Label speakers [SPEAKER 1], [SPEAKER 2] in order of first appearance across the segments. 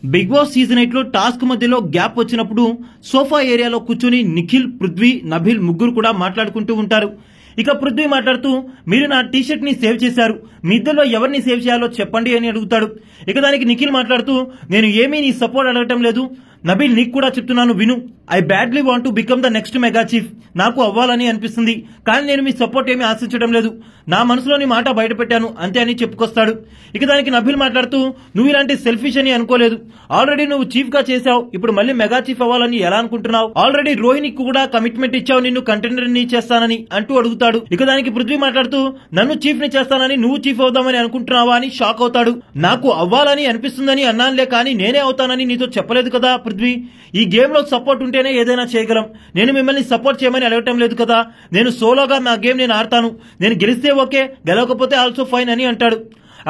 [SPEAKER 1] Big boss season 8 లో task మధ్యలో gap వచ్చినప్పుడు సోఫా ఏరియాలో కూర్చొని నిఖిల్, పృథ్వీ, నబిల్ ముగ్గురు కూడా మాట్లాడుకుంటూ ఉంటారు. ఇక పృథ్వీ మాట్లాడుతూ, మీరు నా టీషర్ట్ ని సేవ్ చేశారు, మీ ఇద్దరిలో ఎవరిని సేవ్ చేయాలో చెప్పండి అని అడుగుతాడు. ఇక దానికి నిఖిల్ మాట్లాడుతూ, నేను ఏమీ నీ సపోర్ట్ అడగటం లేదు నబిల్, నీకు కూడా చెప్తున్నాను విను. I badly want to become the next mega chief. నాకు అవ్వాలని అనిపిస్తుంది, కానీ నేను మీ సపోర్ట్ ఏమీ ఆశించడం లేదు. నా మనసులోని మాట బయట పెట్టాను అంతే అని చెప్పుకొస్తాడు. ఇక దానికి నబిల్ మాట్లాడుతూ, నువ్వు ఇలాంటి సెల్ఫిష్ అని అనుకోలేదు. ఆల్రెడీ నువ్వు చీఫ్ గా చేశావు, ఇప్పుడు మళ్ళీ మెగా చీఫ్ అవ్వాలని ఎలా అనుకుంటున్నావు? ఆల్రెడీ రోహిణికి కూడా కమిట్మెంట్ ఇచ్చావు నిన్ను కంటెండర్ ని చేస్తానని అంటూ అడుగుతాడు. ఇక దానికి పృథ్వీ మాట్లాడుతూ, నన్ను చీఫ్ ని చేస్తానని నువ్వు చీఫ్ అవుదామని అనుకుంటున్నావా అని షాక్ అవుతాడు. నాకు అవ్వాలని అనిపిస్తుందని అన్నానులే, కానీ నేనే అవుతానని నీతో చెప్పలేదు కదా పృథ్వీ. ఈ గేమ్ లో సపోర్ట్ ఉంటేనే ఏదైనా చేయగలం. నేను మిమ్మల్ని సపోర్ట్ చేయమని అడగటం లేదు కదా. నేను సోలోగా నా గేమ్ నేను ఆడతాను. నేను గెలిస్తే ఓకే, గెలవకపోతే ఆల్సో ఫైన్ అని అంటాడు.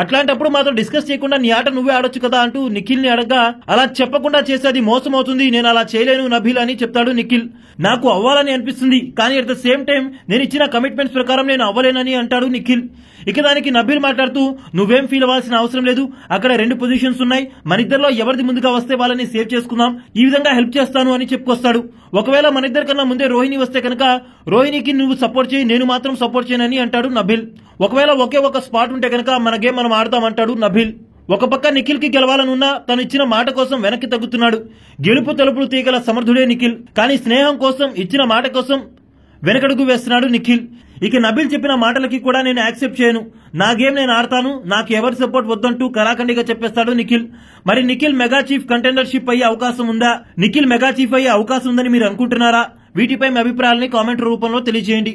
[SPEAKER 1] అట్లాంటప్పుడు మాతో డిస్కస్ చేయకుండా నీ ఆట నువ్వే ఆడొచ్చు కదా అంటూ నిఖిల్ ని అడగగా, అలా చెప్పకుండా చేసేది మోసం అవుతుంది, నేను అలా చేయలేను నబిల్ అని చెప్తాడు నిఖిల్. నాకు అవ్వాలని అనిపిస్తుంది, కానీ అట్ ద సేమ్ టైం నేను ఇచ్చిన కమిట్మెంట్స్ ప్రకారం నేను అవ్వలేనని అంటాడు నిఖిల్. ఇక దానికి నబిల్ మాట్లాడుతూ, నువ్వేం ఫీల్ అవ్వాల్సిన అవసరం లేదు, అక్కడ 2 పొజిషన్స్ ఉన్నాయి, మన ఇద్దరిలో ఎవరిది ముందుగా వస్తే వాళ్ళని సేవ్ చేసుకుందాం, ఈ విధంగా హెల్ప్ చేస్తాను అని చెప్పుకొస్తాడు. ఒకవేళ మన ఇద్దరి కన్నా ముందే రోహిణి వస్తే కనుక రోహిణికి నువ్వు సపోర్ట్ చేయి, నేను మాత్రం సపోర్ట్ చేయనని అంటాడు నబిల్. ఒకవేళ ఒకే ఒక స్పాట్ ఉంటే కనుక మన గేమ్ మనం ఆడతామంటాడు నబిల్. ఒక పక్క నిఖిల్ కి గెలవాలనున్నా తను ఇచ్చిన మాట కోసం వెనక్కి తగ్గుతున్నాడు. గెలుపు తలుపులు తీగల సమర్థుడే నిఖిల్, కానీ స్నేహం కోసం, ఇచ్చిన మాట కోసం వెనకడుగు వేస్తున్నాడు నిఖిల్. ఇక నబిల్ చెప్పిన మాటలకి కూడా నేను యాక్సెప్ట్ చేయను, నా గేమ్ నేను ఆడతాను, నాకు ఎవరి సపోర్ట్ వద్దంటూ కరాఖండిగా చెప్పేస్తాడు నిఖిల్. మరి నిఖిల్ మెగా చీఫ్ కంటెండర్షిప్ అయ్యే అవకాశం ఉందా? నిఖిల్ మెగా చీఫ్ అయ్యే అవకాశం ఉందని మీరు అనుకుంటున్నారా? వీటిపై మీ అభిప్రాయాలని కామెంట్ రూపంలో తెలియజేయండి.